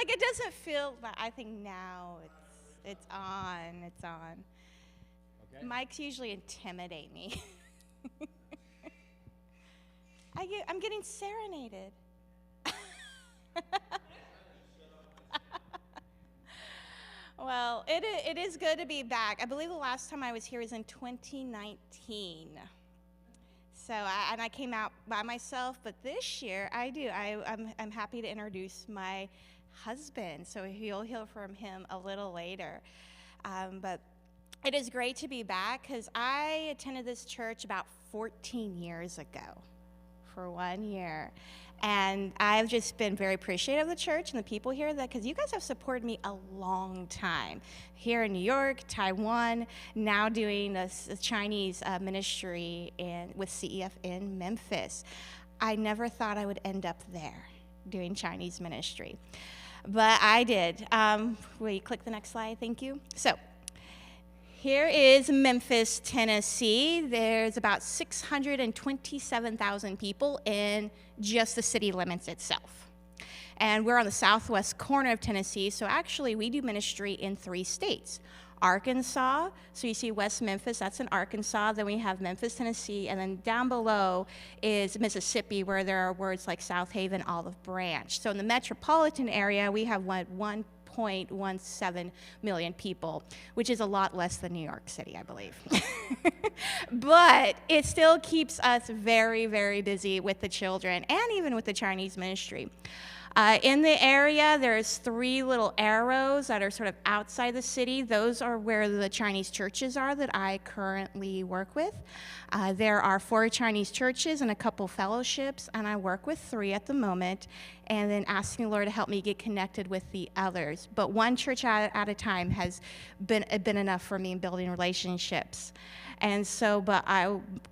like it doesn't feel, but I think now it's on. It's on. Okay. Mics usually intimidate me. I'm getting serenaded. Well, it is good to be back. I believe the last time I was here was in 2019. So I came out by myself, but this year I do. I'm happy to introduce my husband. So you'll hear from him a little later. But it is great to be back because I attended this church about 14 years ago for 1 year. And I've just been very appreciative of the church and the people here, because you guys have supported me a long time. Here in New York, Taiwan, now doing a Chinese ministry with CEF in Memphis. I never thought I would end up there doing Chinese ministry, but I did. Will you click the next slide? Thank you. So here is Memphis, Tennessee. There's about 627,000 people in just the city limits itself. And we're on the southwest corner of Tennessee, so actually we do ministry in 3 states. Arkansas, so you see West Memphis, that's in Arkansas. Then we have Memphis, Tennessee, and then down below is Mississippi, where there are words like South Haven, Olive Branch. So in the metropolitan area, we have 1.17 million people, which is a lot less than New York City, I believe. But it still keeps us very, very busy with the children and even with the Chinese ministry. In the area, there's 3 little arrows that are sort of outside the city. Those are where the Chinese churches are that I currently work with. There are 4 Chinese churches and a couple fellowships, and I work with 3 at the moment, and then asking the Lord to help me get connected with the others. But 1 church at a time has been enough for me in building relationships. And so,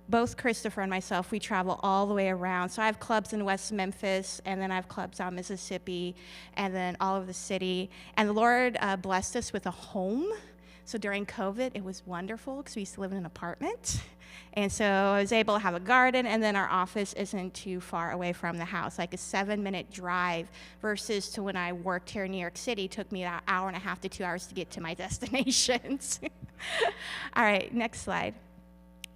both Christopher and myself, we travel all the way around. So I have clubs in West Memphis, and then I have clubs out in Mississippi, and then all over the city. And the Lord blessed us with a home. So during COVID, it was wonderful because we used to live in an apartment. And so I was able to have a garden, and then our office isn't too far away from the house, like a 7-minute drive, versus to when I worked here in New York City, it took me an hour and a half to 2 hours to get to my destinations. All right, next slide.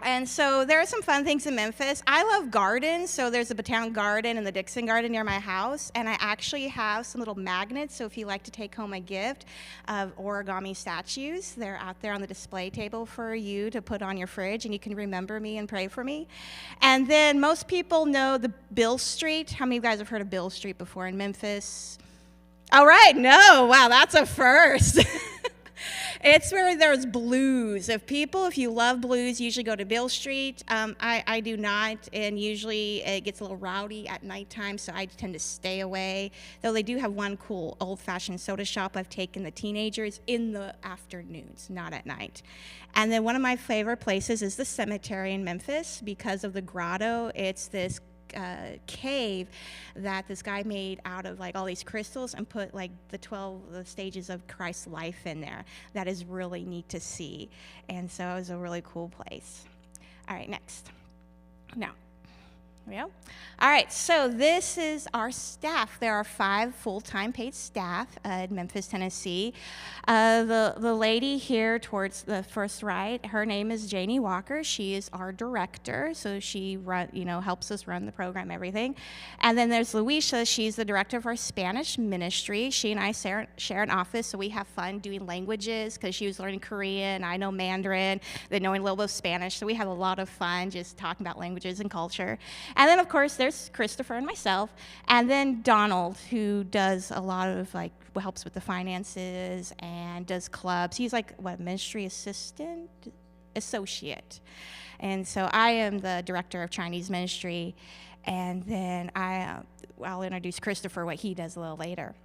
And so there are some fun things in Memphis. I love gardens, so there's a Botanical Garden and the Dixon Garden near my house, and I actually have some little magnets, so if you like to take home a gift of origami statues, they're out there on the display table for you to put on your fridge, and you can remember me and pray for me. And then most people know the Bill Street. How many of you guys have heard of Bill Street before in Memphis? All right, no, wow, that's a first. It's where there's blues. If you love blues, usually go to Bill Street. I do not, and usually it gets a little rowdy at nighttime, so I tend to stay away. Though they do have one cool old-fashioned soda shop I've taken the teenagers in the afternoons, not at night. And then one of my favorite places is the cemetery in Memphis because of the grotto. It's this cave that this guy made out of like all these crystals and put like the 12 stages of Christ's life in there. That is really neat to see. And so it was a really cool place. All right, next. Now, here we go. All right, so this is our staff. There are 5 full-time paid staff in Memphis, Tennessee. The lady here towards the first right, her name is Janie Walker. She is our director, so she helps us run the program, everything. And then there's Luisha. She's the director of our Spanish ministry. She and I share an office, so we have fun doing languages because she was learning Korean. I know Mandarin, then knowing a little bit of Spanish, so we have a lot of fun just talking about languages and culture. And then, of course, there's Christopher and myself, and then Donald, who does a lot of helps with the finances and does clubs. He's ministry associate. And so I am the director of Chinese ministry, and then I'll introduce Christopher, what he does a little later.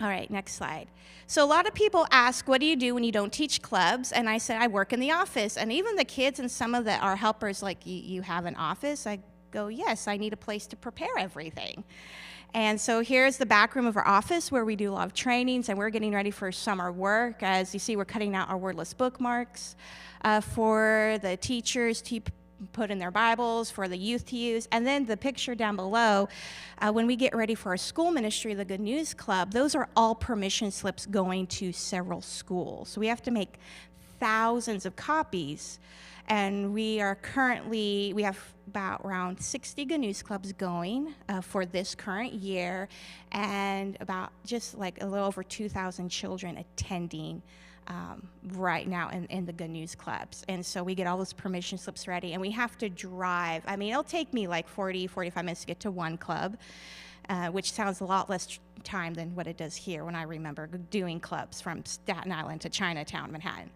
All right, next slide. So a lot of people ask, what do you do when you don't teach clubs? And I said, I work in the office. And even the kids and some of our helpers, you have an office? I go, yes, I need a place to prepare everything. And so here's the back room of our office where we do a lot of trainings, and we're getting ready for summer work. As you see, we're cutting out our wordless bookmarks for the teachers, put in their Bibles for the youth to use. And then the picture down below, when we get ready for our school ministry, the Good News Club, those are all permission slips going to several schools. So we have to make thousands of copies. And we have about around 60 Good News Clubs going for this current year, and about just like a little over 2,000 children attending right now in the Good News Clubs. And so we get all those permission slips ready, and we have to drive. I mean, it'll take me like 45 minutes to get to one club, which sounds a lot less time than what it does here when I remember doing clubs from Staten Island to Chinatown, Manhattan.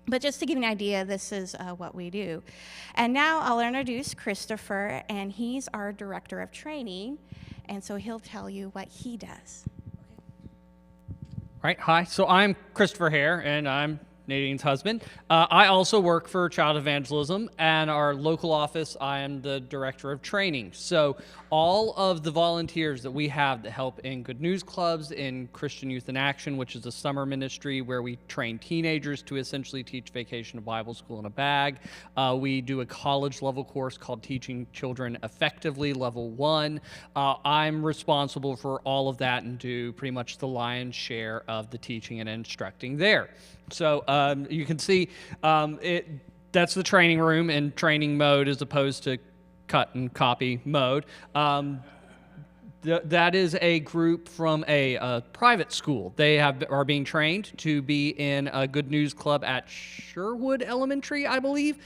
But just to give you an idea, this is what we do. And now I'll introduce Christopher, and he's our director of training, and so he'll tell you what he does. Right, hi, so I'm Christopher Haire, and I'm Nadine's husband. I also work for Child Evangelism, and our local office, I am the director of training. So all of the volunteers that we have that help in Good News Clubs, in Christian Youth in Action, which is a summer ministry where we train teenagers to essentially teach Vacation to Bible School in a Bag. We do a college level course called Teaching Children Effectively, Level 1. I'm responsible for all of that and do pretty much the lion's share of the teaching and instructing there. So you can see that's the training room in training mode as opposed to cut and copy mode. That is a group from a private school. They are being trained to be in a Good News Club at Sherwood Elementary, I believe.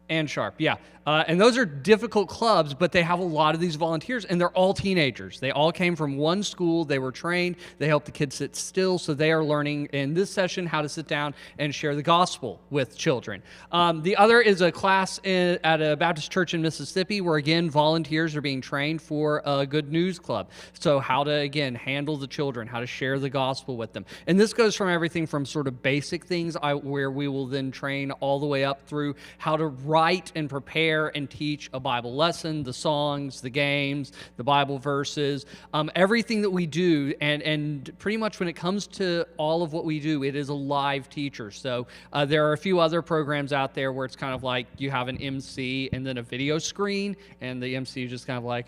And Sharp, yeah. And those are difficult clubs, but they have a lot of these volunteers, and they're all teenagers. They all came from one school. They were trained. They help the kids sit still, so they are learning in this session how to sit down and share the gospel with children. The other is a class at a Baptist church in Mississippi where, again, volunteers are being trained for a Good News Club. So how to, again, handle the children, how to share the gospel with them. And this goes from everything from sort of basic things where we will then train all the way up through how to write and prepare and teach a Bible lesson, the songs, the games, the Bible verses, everything that we do. And pretty much when it comes to all of what we do, it is a live teacher. So there are a few other programs out there where it's kind of like you have an MC and then a video screen, and the MC is just kind of like,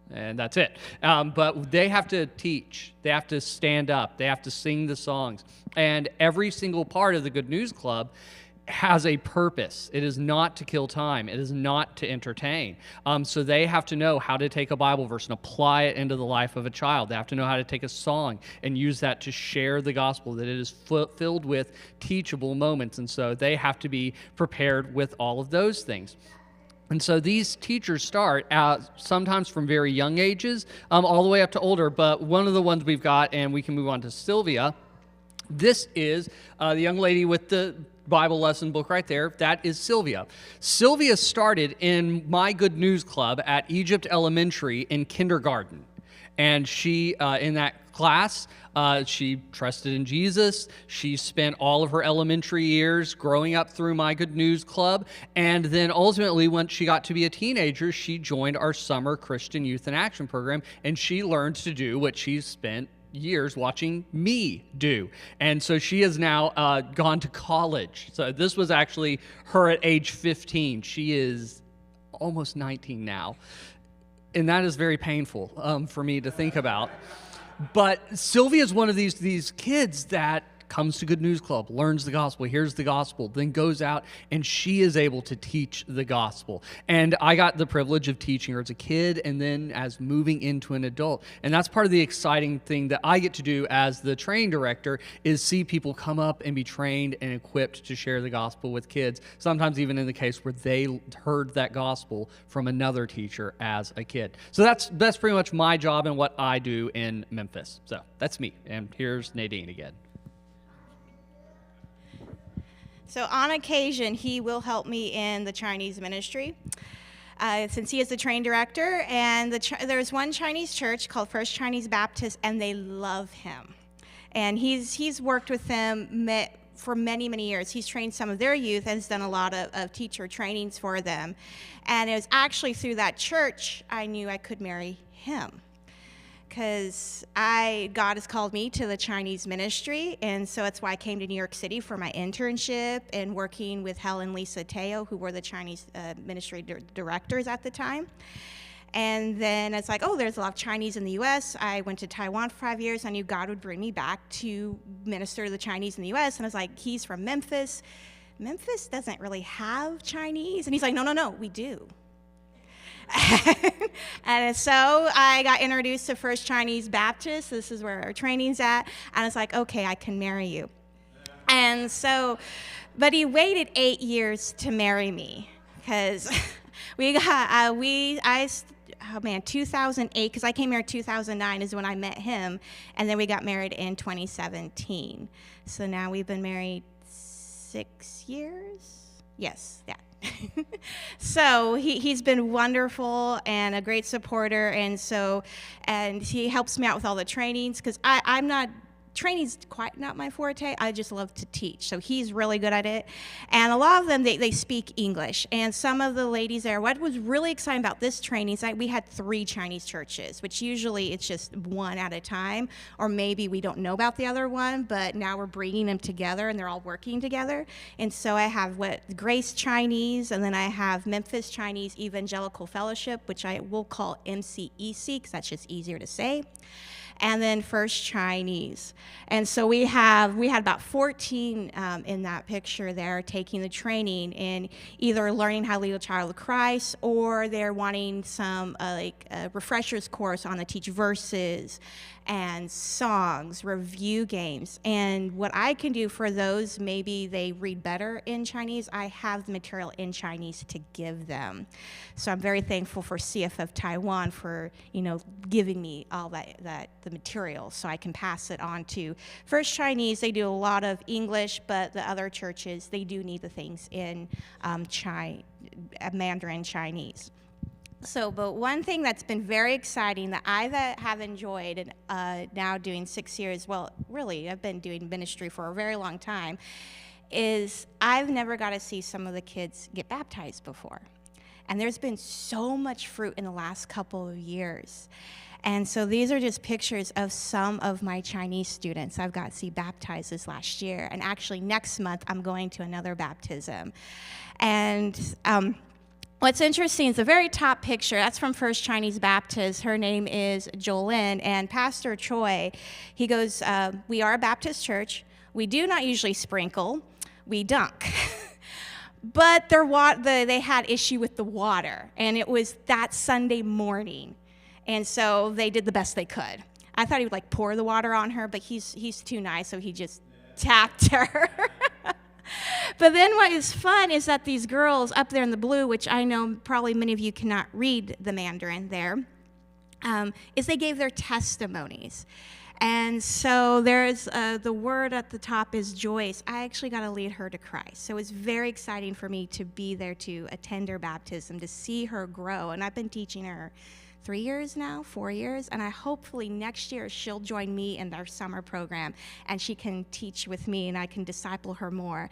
and that's it. But they have to teach. They have to stand up. They have to sing the songs. And every single part of the Good News Club has a purpose. It is not to kill time. It is not to entertain. So they have to know how to take a Bible verse and apply it into the life of a child. They have to know how to take a song and use that to share the gospel, that it is filled with teachable moments. And so they have to be prepared with all of those things. And so these teachers start out sometimes from very young ages, all the way up to older. But one of the ones we've got, and we can move on to Sylvia, this is the young lady with the Bible lesson book right there. That is Sylvia. Sylvia started in my Good News Club at Egypt Elementary in kindergarten. And she, in that class, she trusted in Jesus. She spent all of her elementary years growing up through my Good News Club. And then ultimately, when she got to be a teenager, she joined our summer Christian Youth in Action program. And she learned to do what she spent years watching me do. And so she has now gone to college. So this was actually her at age 15. She is almost 19 now. And that is very painful for me to think about. But Sylvia is one of these kids that comes to Good News Club, learns the gospel, hears the gospel, then goes out and she is able to teach the gospel. And I got the privilege of teaching her as a kid and then as moving into an adult. And that's part of the exciting thing that I get to do as the training director is see people come up and be trained and equipped to share the gospel with kids, sometimes even in the case where they heard that gospel from another teacher as a kid. So that's pretty much my job and what I do in Memphis. So that's me. And here's Nadine again. So on occasion, he will help me in the Chinese ministry, since he is the train director. And there's one Chinese church called First Chinese Baptist, and they love him. And he's worked with them for many, many years. He's trained some of their youth and has done a lot of teacher trainings for them. And it was actually through that church I knew I could marry him. because God has called me to the Chinese ministry, and so that's why I came to New York City for my internship and working with Helen and Lisa Teo, who were the Chinese ministry directors at the time. And then it's like, oh, there's a lot of Chinese in the U.S. I went to Taiwan for 5 years. I knew God would bring me back to minister to the Chinese in the U.S. And I was like, he's from Memphis. Memphis doesn't really have Chinese. And he's like, no, we do. And so I got introduced to First Chinese Baptist. This is where our training's at. And it's like, okay, I can marry you. And so, but he waited 8 years to marry me because 2008, because I came here in 2009 is when I met him, and then we got married in 2017. So now we've been married 6 years? Yes, yeah. So he's been wonderful and a great supporter, and he helps me out with all the trainings, because training's quite not my forte. I just love to teach. So he's really good at it. And a lot of them, they speak English. And some of the ladies there, what was really exciting about this training is we had 3 Chinese churches, which usually it's just one at a time, or maybe we don't know about the other one, but now we're bringing them together and they're all working together. And so I have Grace Chinese, and then I have Memphis Chinese Evangelical Fellowship, which I will call MCEC, because that's just easier to say. And then First Chinese. And so we had about 14 in that picture there taking the training in either learning how to lead a child of Christ, or they're wanting some refreshers course on to teach verses and songs, review games. And what I can do for those, maybe they read better in Chinese, I have the material in Chinese to give them. So I'm very thankful for CFF Taiwan for, giving me all the material so I can pass it on to First Chinese. They do a lot of English, but the other churches, they do need the things in Mandarin Chinese. So, but one thing that's been very exciting that I have enjoyed, now doing 6 years, well, really, I've been doing ministry for a very long time, is I've never got to see some of the kids get baptized before. And there's been so much fruit in the last couple of years. And so these are just pictures of some of my Chinese students I've got to see baptized this last year. And actually next month, I'm going to another baptism. And what's interesting is the very top picture, that's from First Chinese Baptist. Her name is Jolyn, and Pastor Choi, he goes, we are a Baptist church. We do not usually sprinkle, we dunk. But they had issue with the water, and it was that Sunday morning. And so they did the best they could. I thought he would pour the water on her, but he's too nice, so he just tapped her. But then what is fun is that these girls up there in the blue, which I know probably many of you cannot read the Mandarin there, is they gave their testimonies. And so there's the word at the top is Joyce. I actually got to lead her to Christ. So it's very exciting for me to be there to attend her baptism, to see her grow. And I've been teaching her 3 years now, 4 years, and hopefully next year she'll join me in our summer program and she can teach with me and I can disciple her more.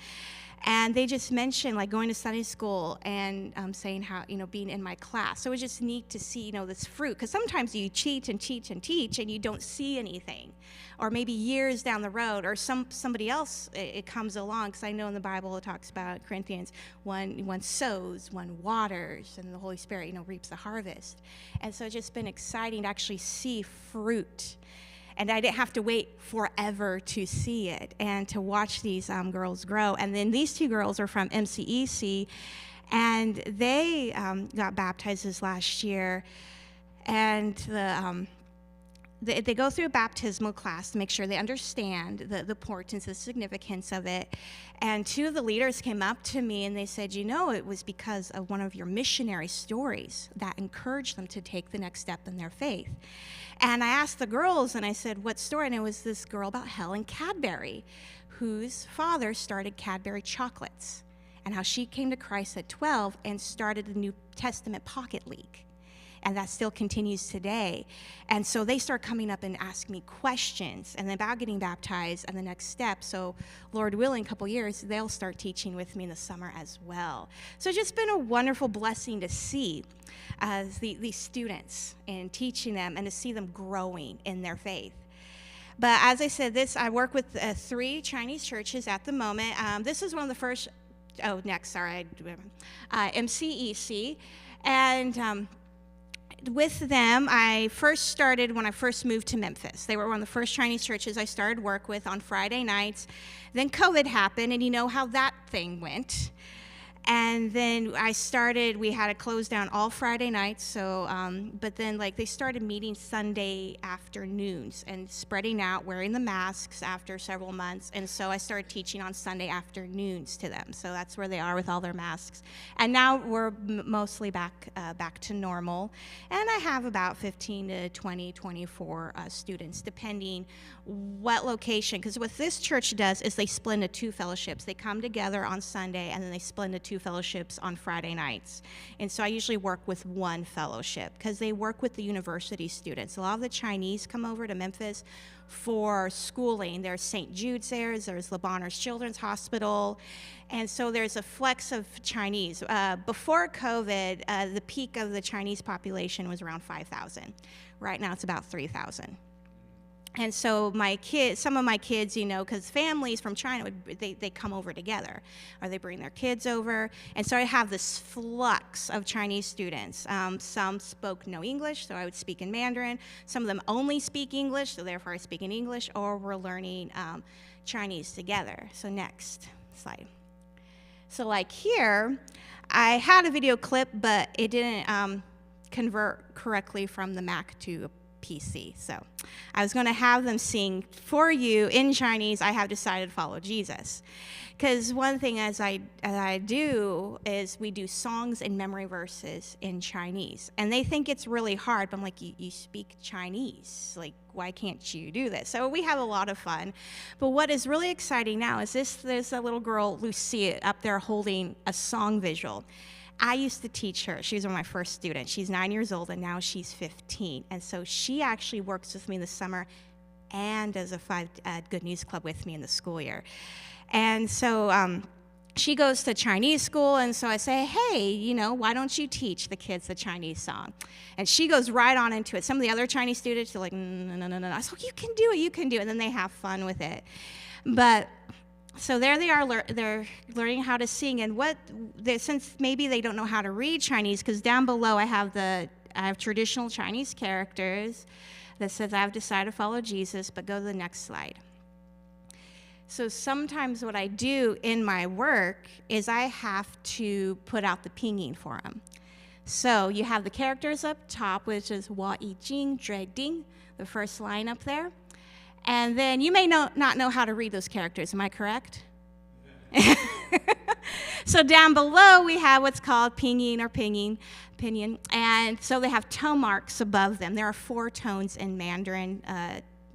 And they just mentioned going to Sunday school and saying how, being in my class. So it was just neat to see, this fruit, because sometimes you teach and teach and teach and you don't see anything. Or maybe years down the road, or somebody else, it comes along, because I know in the Bible it talks about Corinthians, one sows, one waters, and the Holy Spirit, reaps the harvest. And so it's just been exciting to actually see fruit. And I didn't have to wait forever to see it and to watch these girls grow. And then these 2 girls are from MCEC, and they got baptized this last year. And they go through a baptismal class to make sure they understand the importance, the significance of it. And 2 of the leaders came up to me and they said, it was because of one of your missionary stories that encouraged them to take the next step in their faith. And I asked the girls, and I said, what story? And it was this girl about Helen Cadbury, whose father started Cadbury chocolates, and how she came to Christ at 12 and started the New Testament Pocket League. And that still continues today. And so they start coming up and asking me questions and about getting baptized and the next step. So Lord willing, a couple years, they'll start teaching with me in the summer as well. So it's just been a wonderful blessing to see these students and teaching them and to see them growing in their faith. But as I said, I work with 3 Chinese churches at the moment. This is one of the first, MCEC. And with them, I first started when I first moved to Memphis. They were one of the first Chinese churches I started work with on Friday nights. Then COVID happened, and you know how that thing went. And then we had to close down all Friday nights, so, but then they started meeting Sunday afternoons and spreading out, wearing the masks after several months, and so I started teaching on Sunday afternoons to them, so that's where they are with all their masks. And now we're mostly back to normal, and I have about 15 to 20, 24 students, depending what location, because what this church does is they split into 2 fellowships. They come together on Sunday, and then they split into 2 fellowships on Friday nights. And so I usually work with 1 fellowship because they work with the university students. A lot of the Chinese come over to Memphis for schooling. There's St. Jude's there's Le Bonheur Children's Hospital, and so there's a flex of Chinese. Before COVID, the peak of the Chinese population was around 5,000. Right now it's about 3,000. And so some of my kids, because families from China, they come over together, or they bring their kids over. And so I have this flux of Chinese students. Some spoke no English, so I would speak in Mandarin. Some of them only speak English, so therefore I speak in English, or we're learning Chinese together. So next slide. So here, I had a video clip, but it didn't convert correctly from the Mac to PC. So I was going to have them sing for you in Chinese, I have decided to follow Jesus. Because one thing as I do is we do songs and memory verses in Chinese. And they think it's really hard, but I'm like, you speak Chinese. Why can't you do this? So we have a lot of fun. But what is really exciting now is there's a little girl, Lucia, up there holding a song visual. I used to teach her. She was one of my first students. She's 9 years old, and now she's 15. And so she actually works with me in the summer and does a 5 Good News Club with me in the school year. And so she goes to Chinese school, and so I say, hey, why don't you teach the kids the Chinese song? And she goes right on into it. Some of the other Chinese students are like, no. I said, you can do it. And then they have fun with it. But so there they are, they're learning how to sing, and since maybe they don't know how to read Chinese, because down below I have traditional Chinese characters that says I've decided to follow Jesus, but go to the next slide. So sometimes what I do in my work is I have to put out the pinyin for them. So you have the characters up top, which is 我已经决定, the first line up there. And then you may not know how to read those characters, am I correct? So down below we have what's called pinyin or pinyin. And so they have tone marks above them. There are 4 tones in Mandarin,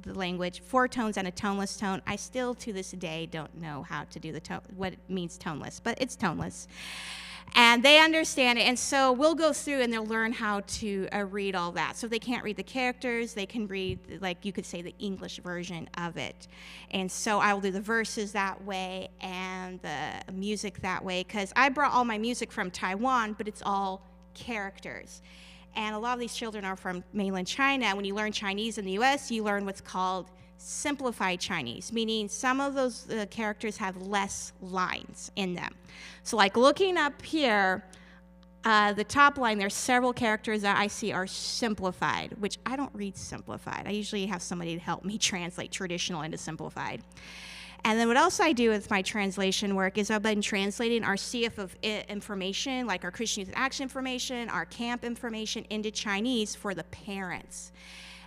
the language, 4 tones and a toneless tone. I still to this day don't know how to do what it means toneless, but it's toneless. And they understand it, and so we'll go through and they'll learn how to read all that. So if they can't read the characters, they can read, you could say, the English version of it. And so I will do the verses that way and the music that way, because I brought all my music from Taiwan, but it's all characters. And a lot of these children are from mainland China. When you learn Chinese in the U.S., you learn what's called simplified Chinese, meaning some of those characters have less lines in them. So looking up here, the top line, there's several characters that I see are simplified, which I don't read simplified. I usually have somebody to help me translate traditional into simplified. And then what else I do with my translation work is I've been translating our CF of information, like our Christian Youth Action information, our camp information, into Chinese for the parents.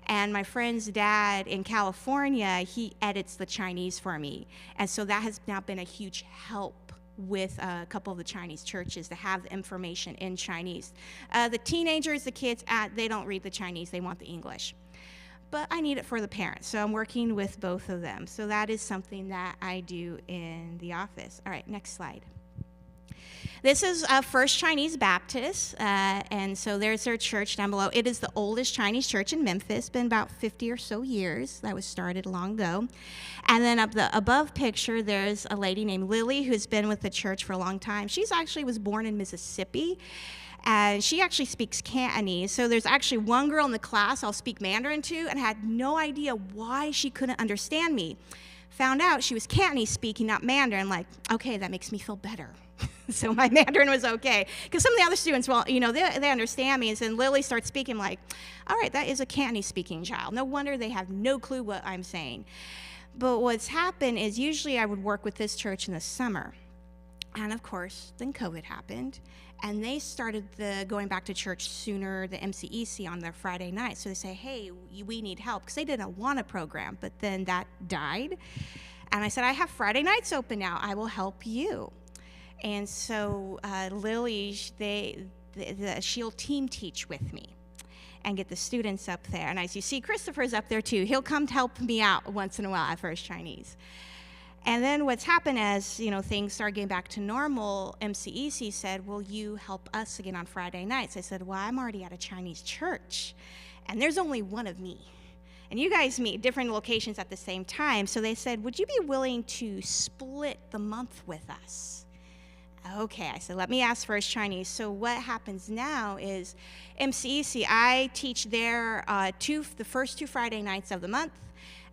And my friend's dad in California, he edits the Chinese for me. And so that has now been a huge help with a couple of the Chinese churches to have the information in Chinese. The teenagers, the kids, they don't read the Chinese, they want the English. But I need it for the parents, so I'm working with both of them. So that is something that I do in the office. All right, next slide. This is First Chinese Baptist, and so there's their church down below. It is the oldest Chinese church in Memphis, been about 50 or so years. That was started long ago. And then up the above picture, there's a lady named Lily who's been with the church for a long time. She's actually was born in Mississippi, and she actually speaks Cantonese. So there's actually one girl in the class I'll speak Mandarin to, and had no idea why she couldn't understand me. Found out she was Cantonese speaking, not Mandarin. Like, okay, that makes me feel better. So my Mandarin was okay. Because some of the other students, well, you know, they understand me. And then Lily starts speaking like, all right, that is a Cantonese speaking child. No wonder they have no clue what I'm saying. But what's happened is usually I would work with this church in the summer. And of course, then COVID happened. And they started going back to church sooner, the MCEC on their Friday night. So they say, hey, we need help. Because they didn't want a program. But then that died. And I said, I have Friday nights open now. I will help you. And so Lily, she'll team teach with me and get the students up there. And as you see, Christopher's up there too. He'll come to help me out once in a while at First Chinese. And then what's happened as, you know, things started getting back to normal, MCEC said, will you help us again on Friday nights? I said, well, I'm already at a Chinese church, and there's only one of me. And you guys meet different locations at the same time. So they said, would you be willing to split the month with us? Okay, I said, let me ask First Chinese. So what happens now is MCEC, I teach there the first 2 Friday nights of the month.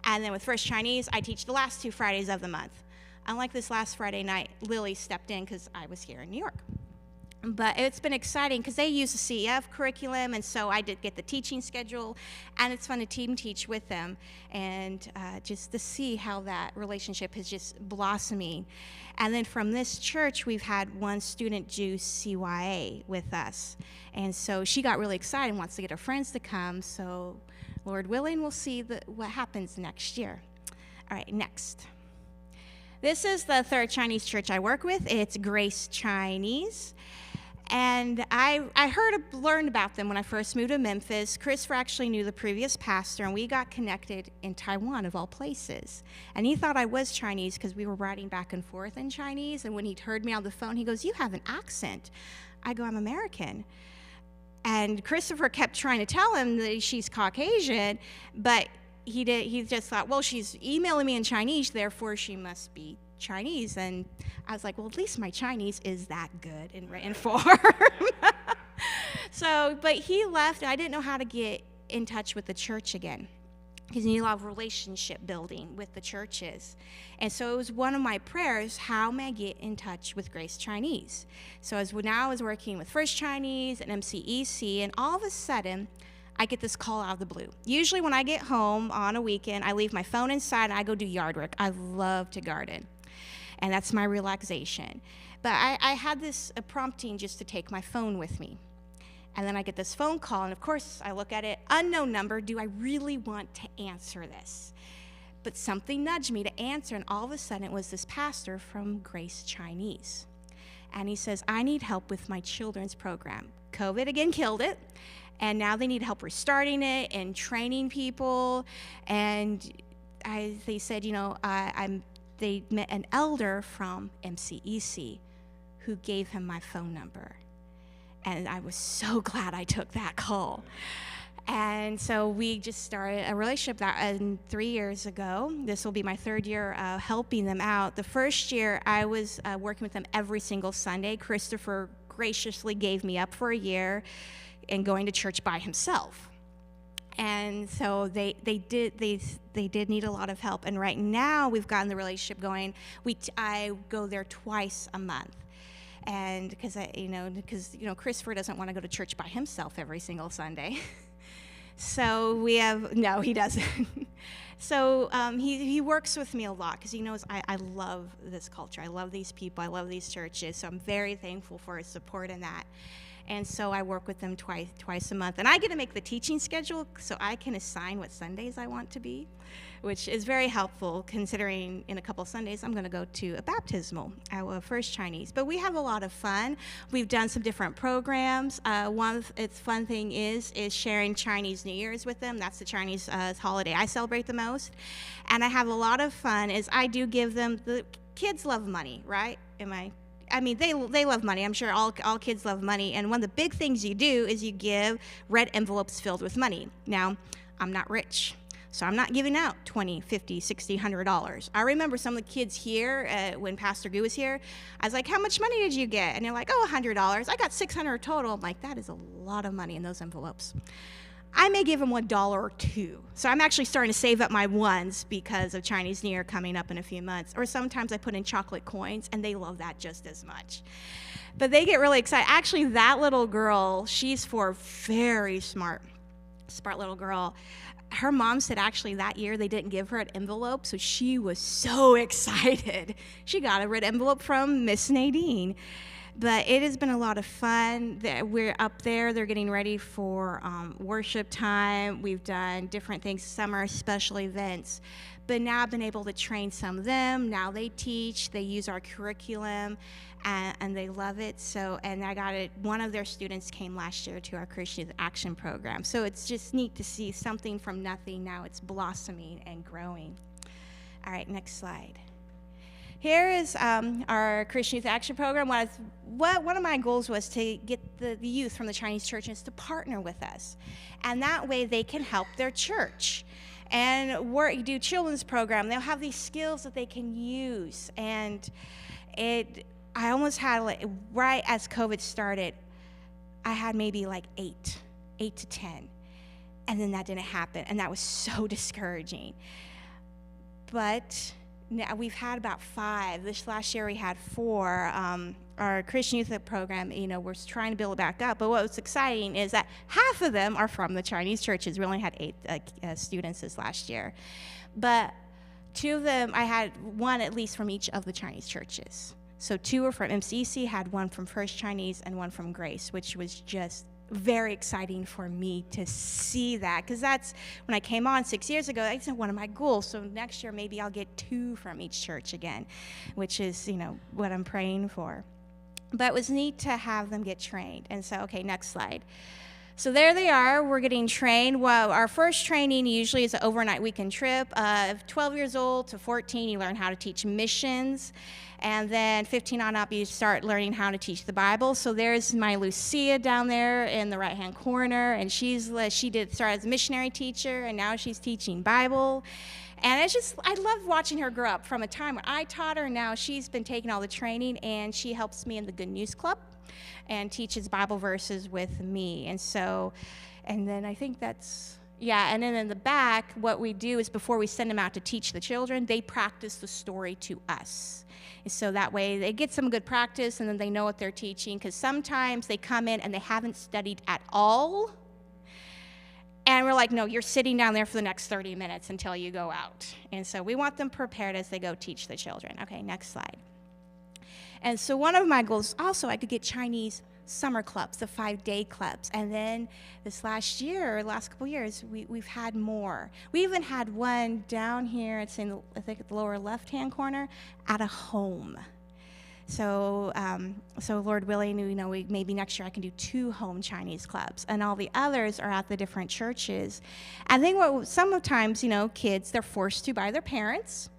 And then with First Chinese, I teach the last 2 Fridays of the month. Unlike this last Friday night, Lily stepped in because I was here in New York. But it's been exciting because they use the CEF curriculum, and so I did get the teaching schedule, and it's fun to team teach with them, and just to see how that relationship is just blossoming. And then from this church, we've had one student do CYA with us, and so she got really excited and wants to get her friends to come, so Lord willing, we'll see what happens next year. All right, next. This is the third Chinese church I work with. It's Grace Chinese. And I learned about them when I first moved to Memphis. Christopher actually knew the previous pastor, and we got connected in Taiwan, of all places. And he thought I was Chinese because we were writing back and forth in Chinese. And when he'd heard me on the phone, he goes, you have an accent. I go, I'm American. And Christopher kept trying to tell him that she's Caucasian, but he just thought, well, she's emailing me in Chinese, therefore she must be Chinese. And I was like, well, at least my Chinese is that good in written form. So, but he left. I didn't know how to get in touch with the church again, because you need a lot of relationship building with the churches. And so it was one of my prayers, how may I get in touch with Grace Chinese? So now I was working with First Chinese and MCEC, and all of a sudden, I get this call out of the blue. Usually when I get home on a weekend, I leave my phone inside and I go do yard work. I love to garden, and that's my relaxation. But I had this prompting just to take my phone with me. And then I get this phone call, and of course I look at it, unknown number, do I really want to answer this? But something nudged me to answer, and all of a sudden it was this pastor from Grace Chinese. And he says, I need help with my children's program. COVID again killed it, and now they need help restarting it and training people. And they said, you know, they met an elder from MCEC who gave him my phone number. And I was so glad I took that call. And so we just started a relationship 3 years ago. This will be my third year helping them out. The first year, I was working with them every single Sunday. Christopher graciously gave me up for a year and going to church by himself. And so they did need a lot of help. And right now, we've gotten the relationship going. I go there twice a month. And because Christopher doesn't want to go to church by himself every single Sunday. So no, he doesn't. So he works with me a lot because he knows I love this culture. I love these people. I love these churches. So I'm very thankful for his support in that. And so I work with them twice a month. And I get to make the teaching schedule so I can assign what Sundays I want to be, which is very helpful considering in a couple of Sundays I'm going to go to a baptismal at First Chinese. But we have a lot of fun. We've done some different programs. One of its fun thing is sharing Chinese New Year's with them. That's the Chinese holiday I celebrate the most. And I have a lot of fun is I do give them, the kids love money, right? I mean, they love money. I'm sure all kids love money. And one of the big things you do is you give red envelopes filled with money. Now, I'm not rich, so I'm not giving out $20, $50, $60, $100. I remember some of the kids here when Pastor Gu was here. I was like, how much money did you get? And they're like, oh, $100. I got $600 total. I'm like, that is a lot of money in those envelopes. I may give them $1 or $2. So I'm actually starting to save up my ones because of Chinese New Year coming up in a few months. Or sometimes I put in chocolate coins, and they love that just as much. But they get really excited. Actually, that little girl, she's very smart little girl. Her mom said actually that year they didn't give her an envelope, so she was so excited. She got a red envelope from Miss Nadine. But it has been a lot of fun. We're up there. They're getting ready for worship time. We've done different things, summer special events. But now I've been able to train some of them. Now they teach. They use our curriculum, and they love it. So, and I got it. One of their students came last year to our Christian Youth Action Program. So it's just neat to see something from nothing. Now it's blossoming and growing. All right, next slide. Here is our Christian Youth Action Program. One of my goals was to get the youth from the Chinese churches to partner with us. And that way they can help their church. And do children's program. They'll have these skills that they can use. And I almost had, right as COVID started, I had maybe like 8 to 10. And then that didn't happen. And that was so discouraging. But now we've had about 5. This last year we had 4. Our Christian Youth Program, we're trying to build it back up. But what was exciting is that half of them are from the Chinese churches. We only had 8 students this last year. But 2 of them, I had 1 at least from each of the Chinese churches. So 2 were from MCC, had 1 from First Chinese and 1 from Grace, which was just very exciting for me to see that, because that's when I came on 6 years ago. That's one of my goals. So next year maybe I'll get 2 from each church again, which is what I'm praying for. But it was neat to have them get trained. And so, okay, next slide. So there they are. We're getting trained. Well, our first training usually is an overnight weekend trip. 12 years old to 14, you learn how to teach missions. And then 15 on up, you start learning how to teach the Bible. So there's my Lucia down there in the right-hand corner. And she did start as a missionary teacher, and now she's teaching Bible. And it's just, I love watching her grow up from a time when I taught her. Now she's been taking all the training, and she helps me in the Good News Club and teaches Bible verses with me. And so, and then I think that's, yeah, and then in the back, what we do is before we send them out to teach the children, they practice the story to us. And so that way they get some good practice, and then they know what they're teaching, because sometimes they come in and they haven't studied at all. And we're like, no, you're sitting down there for the next 30 minutes until you go out. And so we want them prepared as they go teach the children. Okay, next slide. And so one of my goals also, I could get Chinese summer clubs, the 5-day clubs. And then this last couple years, we've had more. We even had one down here, it's in, I think, at the lower left-hand corner, at a home. So, Lord willing, maybe next year I can do 2 home Chinese clubs, and all the others are at the different churches. I think sometimes, kids, they're forced to by their parents.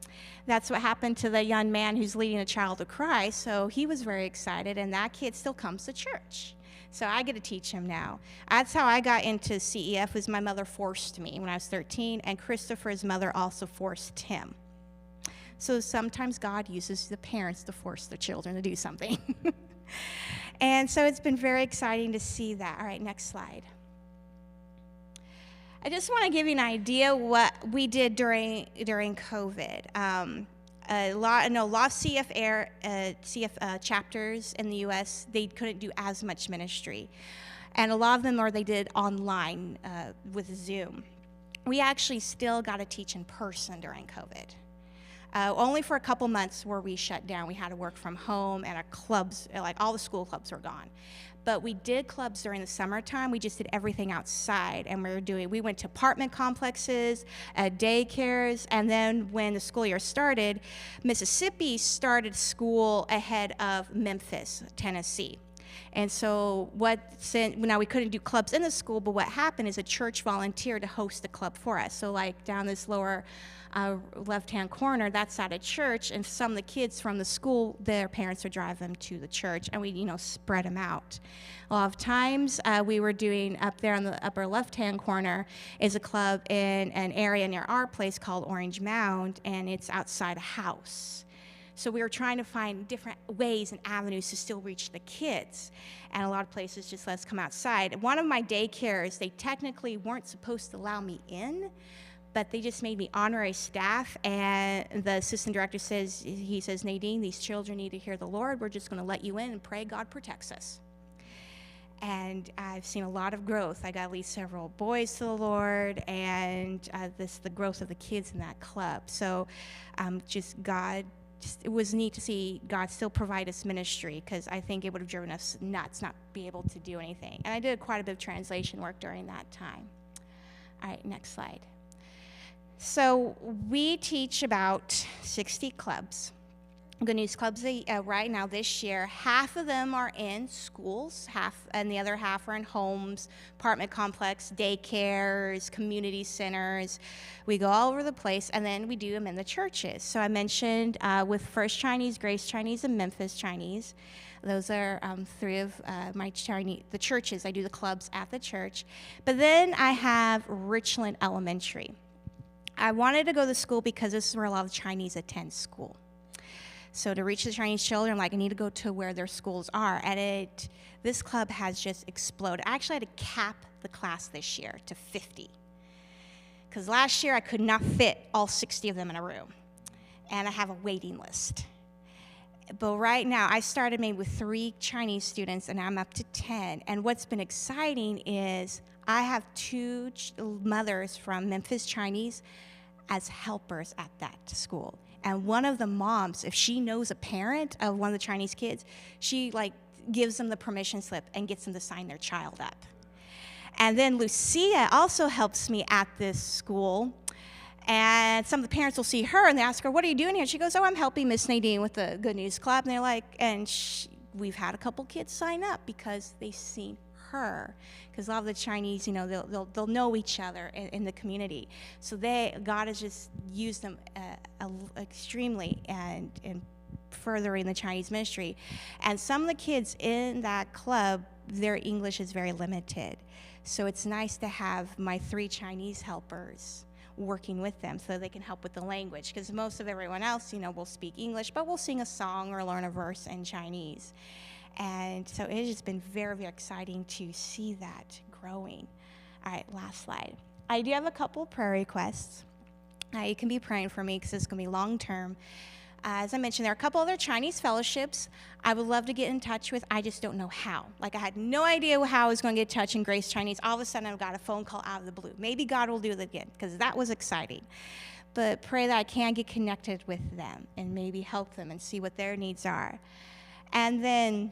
That's what happened to the young man who's leading a child to Christ. So he was very excited, and that kid still comes to church. So I get to teach him now. That's how I got into CEF, was my mother forced me when I was 13, and Christopher's mother also forced him. So sometimes God uses the parents to force the children to do something. And so it's been very exciting to see that. All right, next slide. I just want to give you an idea what we did during COVID. A lot of CF chapters in the U.S., they couldn't do as much ministry. And a lot of them, they did online with Zoom. We actually still got to teach in person during COVID. Only for a couple months were we shut down. We had to work from home, and our clubs, like all the school clubs, were gone. But we did clubs during the summertime. We just did everything outside, and we went to apartment complexes, daycares, and then when the school year started, Mississippi started school ahead of Memphis, Tennessee. And so now we couldn't do clubs in the school, but what happened is a church volunteered to host the club for us. So like down this lower left-hand corner, that's at a church, and some of the kids from the school, their parents would drive them to the church, and we, spread them out. A lot of times we were doing up there on the upper left-hand corner is a club in an area near our place called Orange Mound, and it's outside a house. So we were trying to find different ways and avenues to still reach the kids. And a lot of places just let us come outside. One of my daycares, they technically weren't supposed to allow me in, but they just made me honorary staff. And the assistant director says, Nadine, these children need to hear the Lord. We're just going to let you in and pray God protects us. And I've seen a lot of growth. I got at least several boys to the Lord, and the growth of the kids in that club. So it was neat to see God still provide us ministry, because I think it would have driven us nuts not be able to do anything. And I did quite a bit of translation work during that time. All right, next slide. So we teach about 60 clubs. Good News Clubs right now this year. Half of them are in schools, and the other half are in homes, apartment complex, daycares, community centers. We go all over the place, and then we do them in the churches. So I mentioned with First Chinese, Grace Chinese, and Memphis Chinese. Those are three of the churches. I do the clubs at the church. But then I have Richland Elementary. I wanted to go to school because this is where a lot of Chinese attend school. So to reach the Chinese children, I'm like, I need to go to where their schools are. And this club has just exploded. I actually had to cap the class this year to 50. Because last year I could not fit all 60 of them in a room. And I have a waiting list. But right now, I started maybe with 3 Chinese students, and I'm up to 10. And what's been exciting is I have 2 mothers from Memphis Chinese as helpers at that school. And one of the moms, if she knows a parent of one of the Chinese kids, she gives them the permission slip and gets them to sign their child up. And then Lucia also helps me at this school. And some of the parents will see her and they ask her, what are you doing here? She goes, I'm helping Miss Nadine with the Good News Club. And they're like, we've had a couple kids sign up because they've seen her. Because a lot of the Chinese, they'll know each other in the community. So God has just used them extremely and furthering the Chinese ministry. And some of the kids in that club, their English is very limited. So it's nice to have my 3 Chinese helpers working with them so they can help with the language, because most of everyone else, will speak English, but we'll sing a song or learn a verse in Chinese. And so it has been very, very exciting to see that growing. All right, last slide. I do have a couple prayer requests. You can be praying for me because it's going to be long term. As I mentioned, there are a couple other Chinese fellowships I would love to get in touch with. I just don't know how. I had no idea how I was going to get in touch in Grace Chinese. All of a sudden, I've got a phone call out of the blue. Maybe God will do it again, because that was exciting. But pray that I can get connected with them and maybe help them and see what their needs are. And then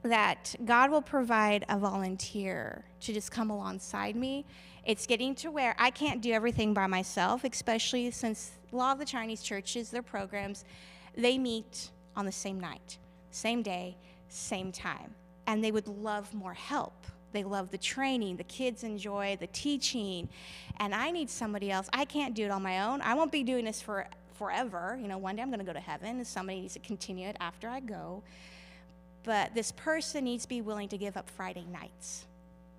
that God will provide a volunteer to just come alongside me. It's getting to where I can't do everything by myself, especially since a lot of the Chinese churches, their programs, they meet on the same night, same day, same time. And they would love more help. They love the training. The kids enjoy the teaching. And I need somebody else. I can't do it on my own. I won't be doing this forever. One day I'm going to go to heaven, and somebody needs to continue it after I go. But this person needs to be willing to give up Friday nights,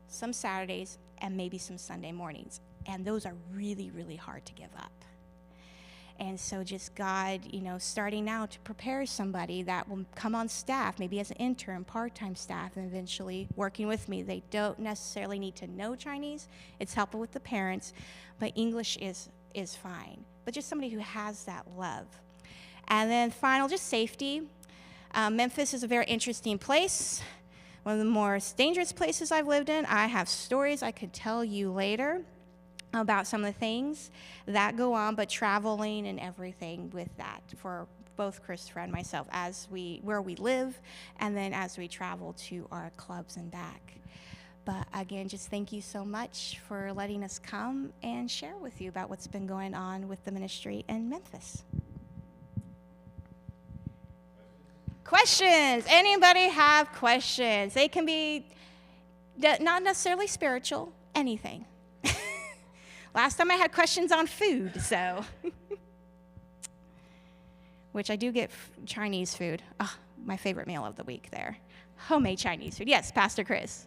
some Saturdays, and maybe some Sunday mornings. And those are really, really hard to give up. And so just God, starting now to prepare somebody that will come on staff, maybe as an intern, part-time staff, and eventually working with me. They don't necessarily need to know Chinese. It's helpful with the parents, but English is fine. But just somebody who has that love. And then final, just safety. Memphis is a very interesting place, one of the more dangerous places I've lived in. I have stories I could tell you later about some of the things that go on, but traveling and everything with that for both Christopher and myself where we live, and then as we travel to our clubs and back. But again, just thank you so much for letting us come and share with you about what's been going on with the ministry in Memphis. Questions? Anybody have questions? They can be not necessarily spiritual, anything. Last time I had questions on food, so. Which I do get Chinese food. Oh, my favorite meal of the week there. Homemade Chinese food. Yes, Pastor Chris.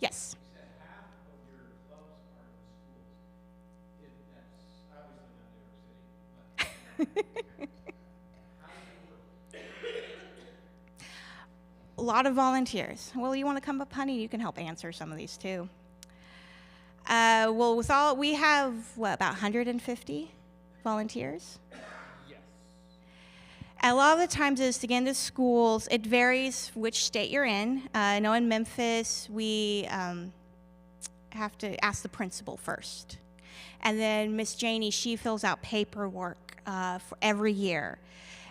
Yes. A lot of volunteers. Well, you want to come up, honey? You can help answer some of these too. Well, we have about 150 volunteers. Yes. A lot of the times is to get into schools. It varies which state you're in. I know in Memphis we have to ask the principal first, and then Miss Janie, she fills out paperwork for every year.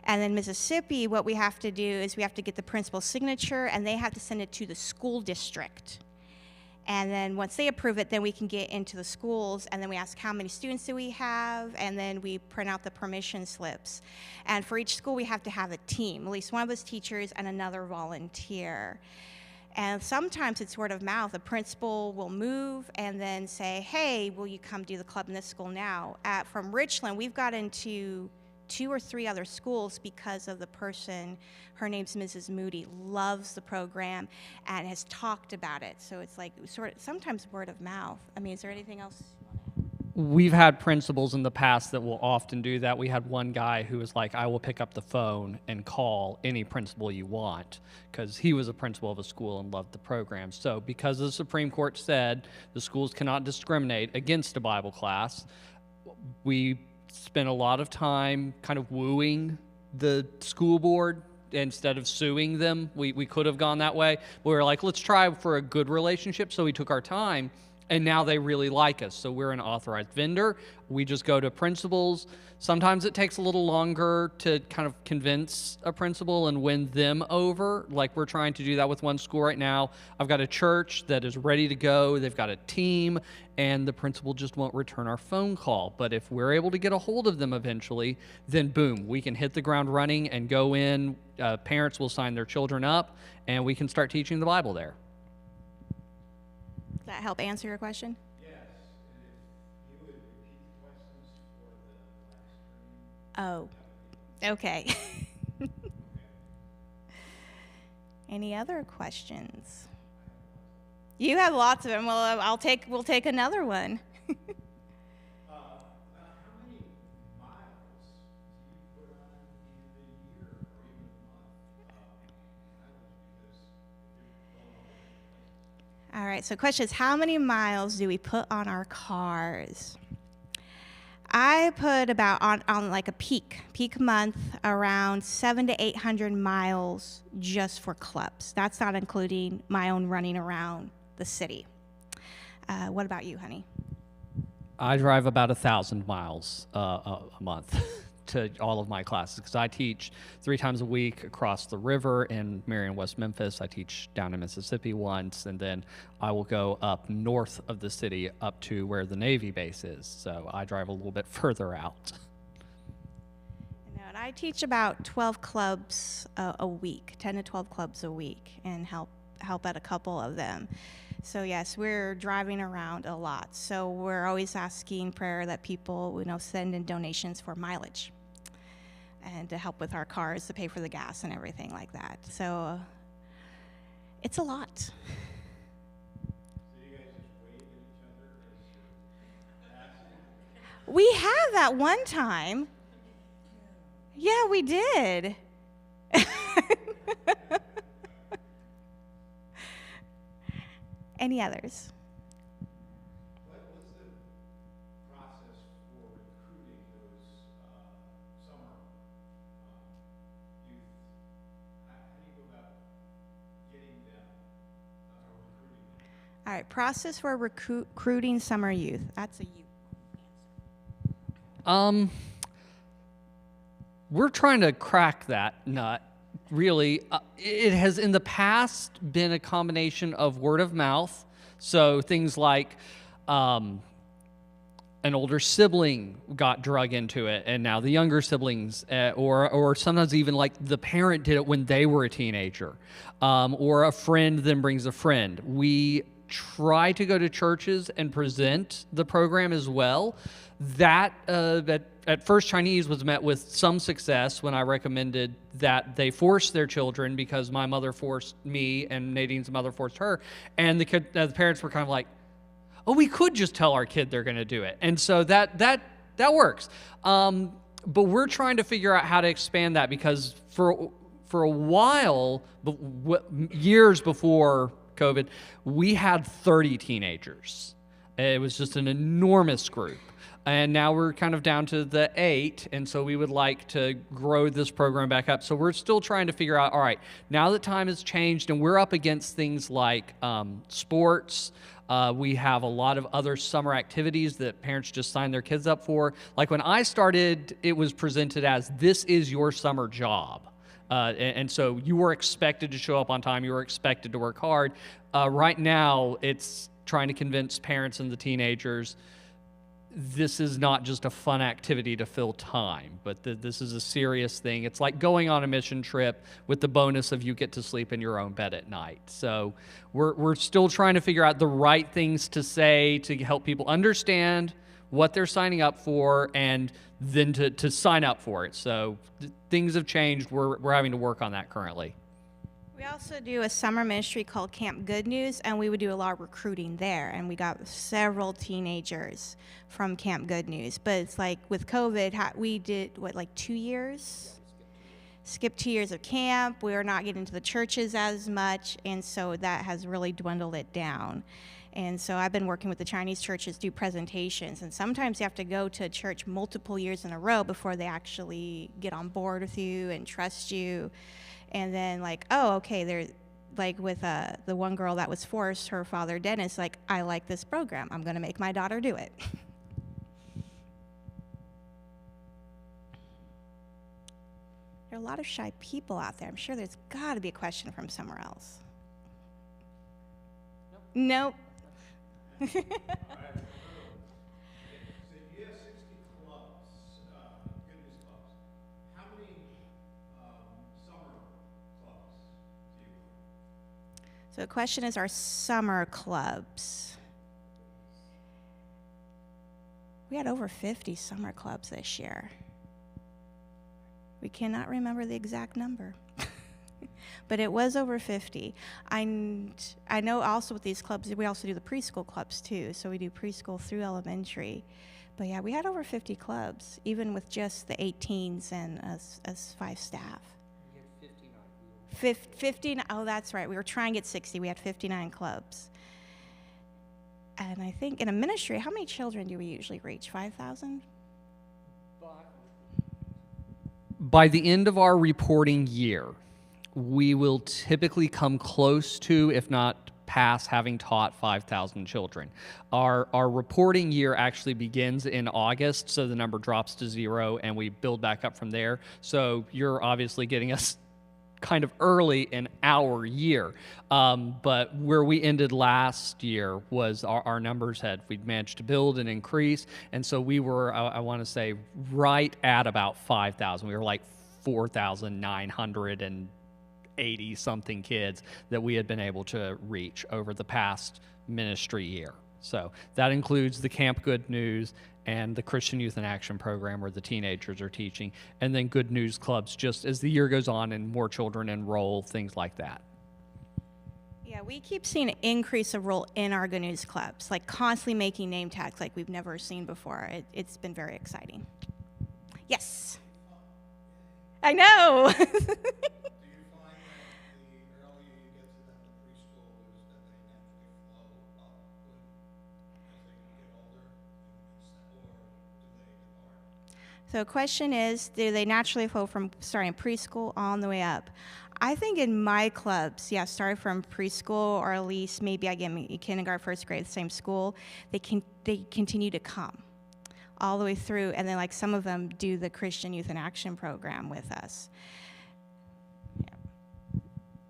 And then Mississippi, what we have to do is we have to get the principal's signature, and they have to send it to the school district. And then once they approve it, then we can get into the schools, and then we ask how many students do we have, and then we print out the permission slips. And for each school, we have to have a team, at least one of us teachers and another volunteer. And sometimes it's word of mouth. The principal will move and then say, hey, will you come do the club in this school now? From Richland, we've got into 2 or 3 other schools because of the person. Her name's Mrs. Moody, loves the program and has talked about it. So it's like sort of sometimes word of mouth. I mean, is there anything else? We've had principals in the past that will often do that. We had one guy who was like, I will pick up the phone and call any principal you want, because he was a principal of a school and loved the program. So because the Supreme Court said the schools cannot discriminate against a Bible class, we spent a lot of time kind of wooing the school board instead of suing them. We could have gone that way. We were like, let's try for a good relationship. So we took our time, and now they really like us. So we're an authorized vendor. We just go to principals. Sometimes it takes a little longer to kind of convince a principal and win them over. Like we're trying to do that with one school right now. I've got a church that is ready to go. They've got a team, and the principal just won't return our phone call. But if we're able to get a hold of them eventually, then boom, we can hit the ground running and go in. Parents will sign their children up, and we can start teaching the Bible there. Does that help answer your question? Yes, and if you would repeat the questions for the last stream. Oh, okay. Any other questions? You have lots of them. Well, we'll take another one. How many miles do you put on in the year or even a month? All right, so question is, how many miles do we put on our cars? I put about on like a peak month around 700 to 800 miles just for clubs. That's not including my own running around the city. What about you, honey? I drive about 1,000 miles a month to all of my classes, because I teach 3 times a week across the river in Marion, West Memphis. I teach down in Mississippi once, and then I will go up north of the city up to where the Navy base is. So I drive a little bit further out. And I teach about 12 clubs a week, 10 to 12 clubs a week, and help at a couple of them. So yes, we're driving around a lot. So we're always asking prayer that people, send in donations for mileage and to help with our cars, to pay for the gas and everything like that. So it's a lot. So you guys just wave at each other as you're passing? We have at one time. Yeah, we did. Any others? What was the process for recruiting those summer youth? How do you go about getting them or recruiting them? All right, process for recruiting summer youth. That's a you. We're trying to crack that nut. Really, it has in the past been a combination of word of mouth. So things like an older sibling got drug into it, and now the younger siblings, or sometimes even like the parent did it when they were a teenager, or a friend then brings a friend. We try to go to churches and present the program as well. That at First Chinese was met with some success when I recommended that they force their children, because my mother forced me and Nadine's mother forced her, and the parents were kind of like, oh, we could just tell our kid they're going to do it. And so that works. But we're trying to figure out how to expand that, because for a while, years before COVID, we had 30 teenagers. It was just an enormous group. And now we're kind of down to the 8, and so we would like to grow this program back up. So we're still trying to figure out, all right, now that time has changed and we're up against things like sports, we have a lot of other summer activities that parents just sign their kids up for. Like when I started, it was presented as, this is your summer job. And so you were expected to show up on time. You were expected to work hard. Right now, it's trying to convince parents and the teenagers, this is not just a fun activity to fill time, but this is a serious thing. It's like going on a mission trip with the bonus of you get to sleep in your own bed at night. So we're still trying to figure out the right things to say to help people understand what they're signing up for, and then to sign up for it. So things have changed. We're having to work on that currently. We also do a summer ministry called Camp Good News, and we would do a lot of recruiting there, and we got several teenagers from Camp Good News. But it's like with COVID, we did, like 2 years? Skipped 2 years of camp. We were not getting to the churches as much, and so that has really dwindled it down. And so I've been working with the Chinese churches, do presentations, and sometimes you have to go to a church multiple years in a row before they actually get on board with you and trust you. And then like, oh, okay, they're like with the one girl that was forced, her father, Dennis, like, I like this program. I'm going to make my daughter do it. There are a lot of shy people out there. I'm sure there's got to be a question from somewhere else. Nope. So you have 60 clubs, Good News clubs. How many summer clubs do you run? So the question is, our summer clubs. We had over 50 summer clubs this year. We cannot remember the exact number, but it was over 50. I know also with these clubs, we also do the preschool clubs too. So we do preschool through elementary. But yeah, we had over 50 clubs, even with just the 18s and us 5 staff. We had 59. Oh, that's right. We were trying to get 60. We had 59 clubs. And I think in a ministry, how many children do we usually reach? 5,000? By the end of our reporting year, we will typically come close to, if not past, having taught 5,000 children. Our reporting year actually begins in August, so the number drops to 0, and we build back up from there. So you're obviously getting us kind of early in our year. But where we ended last year was our numbers we'd managed to build and increase. And so we were, I want to say, right at about 5,000. We were like 4,980 something kids that we had been able to reach over the past ministry year. So that includes the Camp Good News and the Christian Youth in Action program where the teenagers are teaching, and then Good News clubs just as the year goes on and more children enroll, things like that. Yeah, we keep seeing an increase of role in our Good News clubs, like constantly making name tags like we've never seen before. It's been very exciting. Yes. I know. Do you find that the earlier you get to them, the preschoolers, that they naturally flow up as they get older, or do they depart? So the question is, do they naturally flow from starting preschool on the way up? I think in my clubs, yeah, starting from preschool, or at least maybe I get me kindergarten, first grade, the same school, they continue to come all the way through, and then like some of them do the Christian Youth in Action program with us.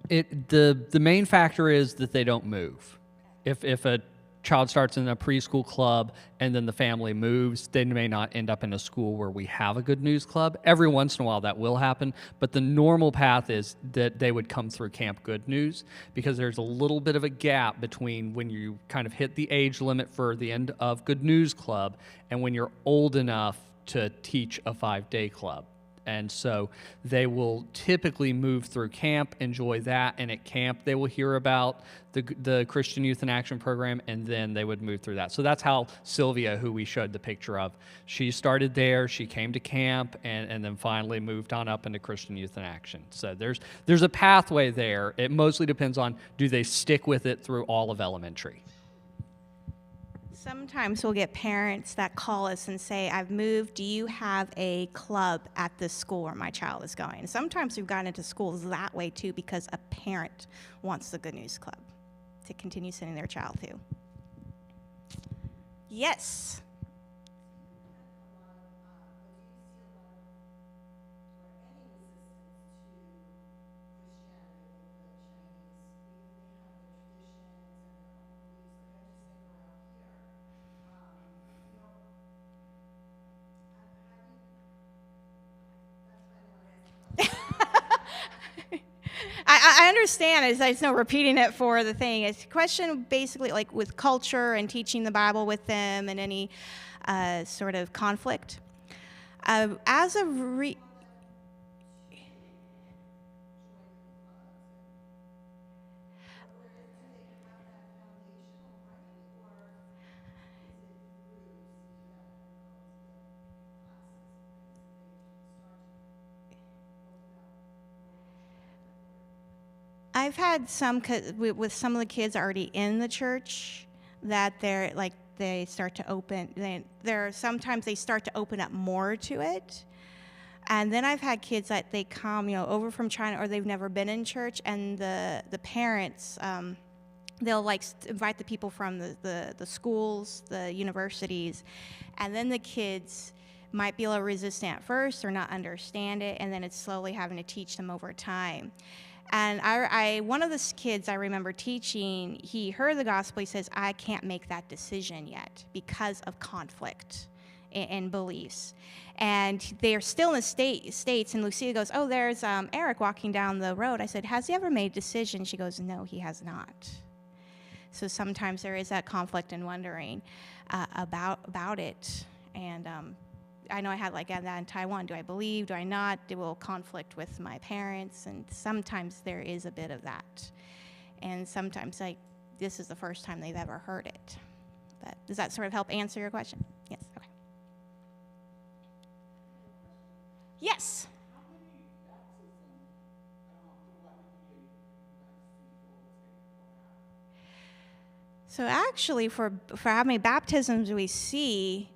Yeah. The main factor is that they don't move. If a child starts in a preschool club and then the family moves, they may not end up in a school where we have a Good News Club. Every once in a while that will happen, but the normal path is that they would come through Camp Good News, because there's a little bit of a gap between when you kind of hit the age limit for the end of Good News Club and when you're old enough to teach a 5-day club. And so they will typically move through camp, enjoy that, and at camp they will hear about the Christian Youth in Action program, and then they would move through that. So that's how Sylvia, who we showed the picture of, she started there, she came to camp, and then finally moved on up into Christian Youth in Action. So there's a pathway there. It mostly depends on, do they stick with it through all of elementary? Sometimes we'll get parents that call us and say, I've moved, do you have a club at this school where my child is going? Sometimes we've gotten into schools that way too, because a parent wants the Good News Club to continue sending their child to. Yes. I understand. I just know repeating it for the thing. It's a question basically like with culture and teaching the Bible with them and any sort of conflict. As a I've had some with some of the kids already in the church that they're like they start to open. Sometimes they start to open up more to it, and then I've had kids that they come over from China or they've never been in church, and the parents they'll like invite the people from the schools, the universities, and then the kids might be a little resistant at first or not understand it, and then it's slowly having to teach them over time. And one of the kids I remember teaching, he heard the gospel. He says, I can't make that decision yet because of conflict in beliefs. And they're still in the States, and Lucia goes, oh, there's Eric walking down the road. I said, has he ever made a decision? She goes, no, he has not. So sometimes there is that conflict and wondering about it. And I know I had like that in Taiwan. Do I believe? Do I not? It will conflict with my parents, and sometimes there is a bit of that. And sometimes this is the first time they've ever heard it. But does that sort of help answer your question? Yes. Okay. Yes. So actually, for how many baptisms we see,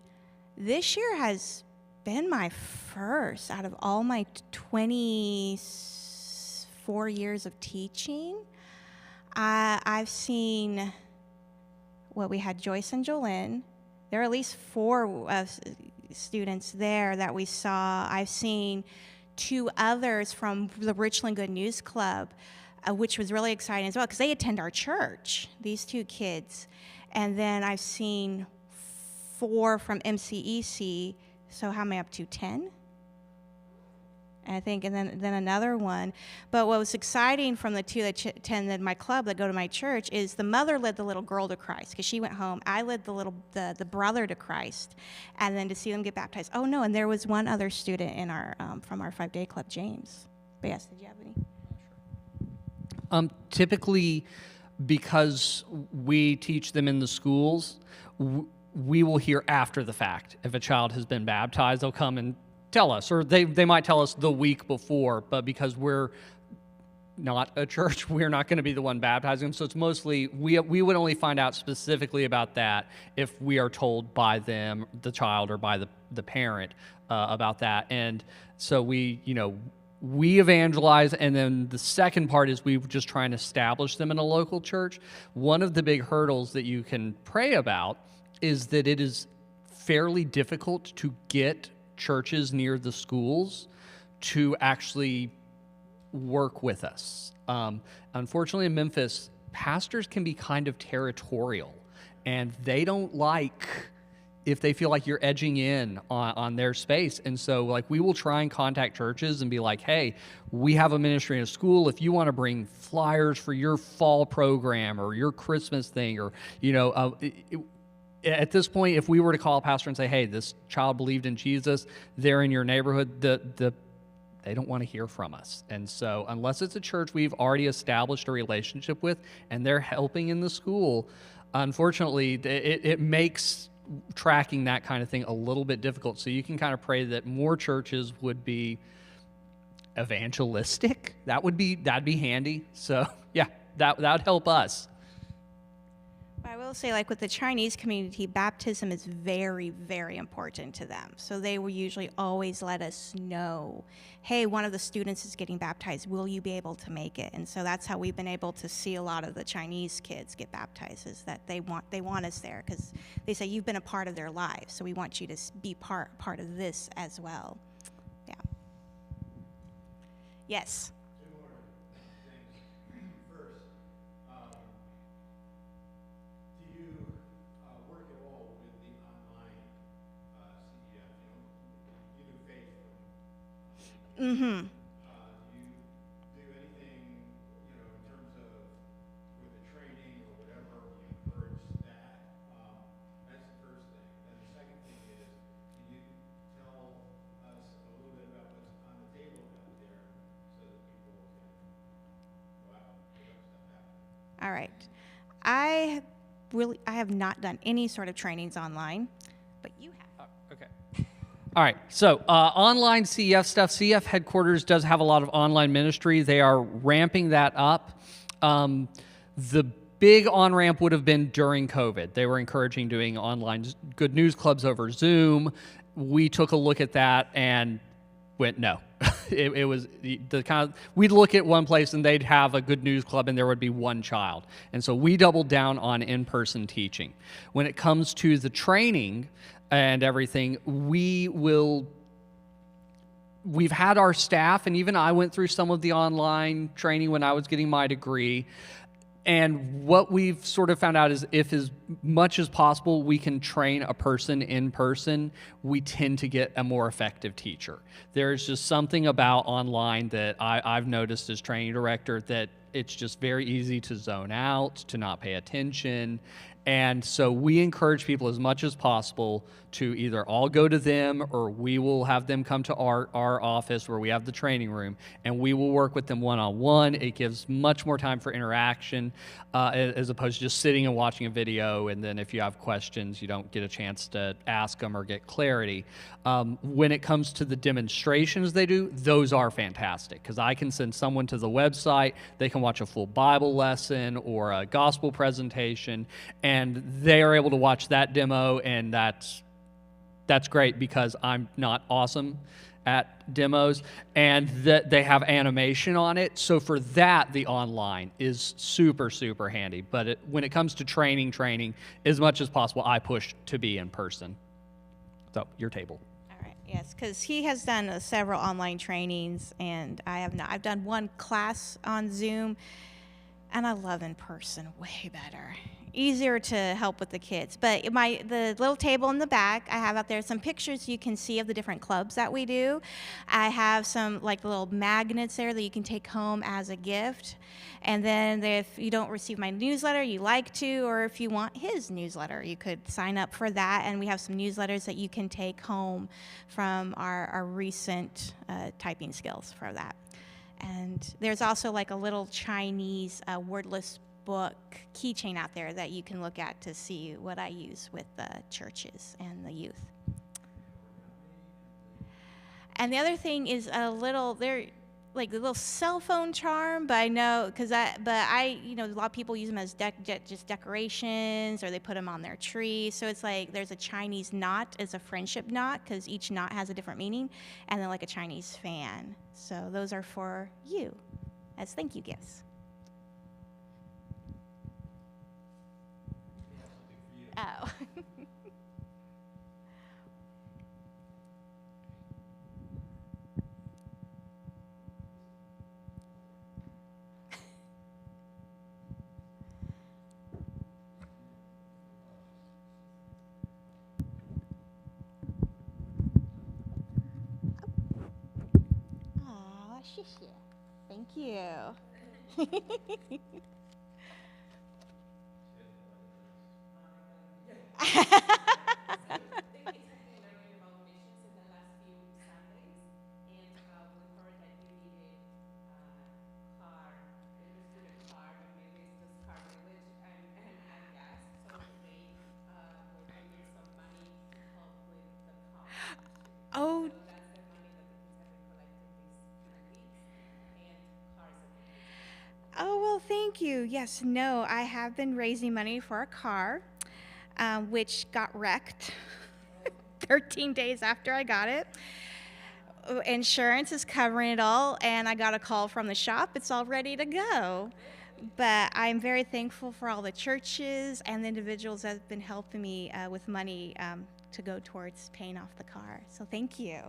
this year has been my first out of all my 24 years of teaching. I've seen, we had Joyce and Jolene. There are at least 4 students there that we saw. I've seen 2 others from the Richland Good News Club, which was really exciting as well, because they attend our church, these 2 kids. And then I've seen 4 from MCEC, so how am I up to 10? I think, and then another one. But what was exciting from the 2 that attended my club that go to my church is the mother led the little girl to Christ because she went home. I led the brother to Christ, and then to see them get baptized. Oh no, and there was one other student in our from our 5-day club, James. But yes, did you have any? Typically, because we teach them in the schools, we will hear after the fact. If a child has been baptized, they'll come and tell us, or they might tell us the week before, but because we're not a church, we're not going to be the one baptizing them. So it's mostly, we would only find out specifically about that if we are told by them, the child, or by the parent about that. And so we evangelize, and then the second part is we just try and establish them in a local church. One of the big hurdles that you can pray about is that it is fairly difficult to get churches near the schools to actually work with us. Unfortunately, in Memphis, pastors can be kind of territorial, and they don't like if they feel like you're edging in on their space. And so like we will try and contact churches and be like, hey, we have a ministry in a school. If you want to bring flyers for your fall program or your Christmas thing, or, at this point, if we were to call a pastor and say, hey, this child believed in Jesus, they're in your neighborhood, they don't want to hear from us. And so unless it's a church we've already established a relationship with and they're helping in the school, unfortunately, it makes tracking that kind of thing a little bit difficult. So you can kind of pray that more churches would be evangelistic. That'd be handy. So yeah, that would help us. I will say, like with the Chinese community, baptism is very, very important to them. So they will usually always let us know, hey, one of the students is getting baptized. Will you be able to make it? And so that's how we've been able to see a lot of the Chinese kids get baptized, is that they want us there, because they say you've been a part of their lives, so we want you to be part of this as well. Yeah. Yes. Two more things. First, do you work at all with the online CEF? You do faith. Mm-hmm. Do you do anything, in terms of with the training or whatever, you encourage that? That's the first thing. Then the second thing is, can you tell us a little bit about what's on the table out there so that people can go out and pick up stuff out? All right. I have not done any sort of trainings online, but you have. Okay. All right. So online CEF stuff. CEF headquarters does have a lot of online ministry. They are ramping that up. The big on-ramp would have been during COVID. They were encouraging doing online good news clubs over Zoom. We took a look at that and went, no. It was the kind of, we'd look at one place and they'd have a good news club and there would be one child. And so we doubled down on in-person teaching. When it comes to the training and everything, we've had our staff, and even I went through some of the online training when I was getting my degree. And what we've sort of found out is if as much as possible we can train a person in person, we tend to get a more effective teacher. There's just something about online that I've noticed as training director, that it's just very easy to zone out, to not pay attention. And so we encourage people as much as possible to either all go to them, or we will have them come to our office where we have the training room, and we will work with them one-on-one. It gives much more time for interaction as opposed to just sitting and watching a video, and then if you have questions, you don't get a chance to ask them or get clarity. When it comes to the demonstrations they do, those are fantastic, because I can send someone to the website, they can watch a full Bible lesson or a gospel presentation, and they are able to watch that demo, and that's great, because I'm not awesome at demos, and that they have animation on it. So for that, the online is super, super handy. But when it comes to training, as much as possible, I push to be in person. So your table. All right. Yes, because he has done several online trainings, and I have not. I've done one class on Zoom, and I love in person way better. Easier to help with the kids. But the little table in the back, I have out there some pictures you can see of the different clubs that we do. I have some like little magnets there that you can take home as a gift. And then if you don't receive my newsletter, you like to, or if you want his newsletter, you could sign up for that. And we have some newsletters that you can take home from our recent typing skills for that. And there's also like a little Chinese wordless book keychain out there that you can look at to see what I use with the churches and the youth. And the other thing is they're like a little cell phone charm, but I know, a lot of people use them as just decorations, or they put them on their tree. So it's like there's a Chinese knot as a friendship knot, because each knot has a different meaning, and then like a Chinese fan. So those are for you as thank you gifts. Oh. 谢谢. Thank you. Oh, oh, well, thank you. Yes, no, I have been raising money for a car, which got wrecked 13 days after I got it. Insurance is covering it all, and I got a call from the shop. It's all ready to go. But I'm very thankful for all the churches and the individuals that have been helping me with money to go towards paying off the car. So thank you.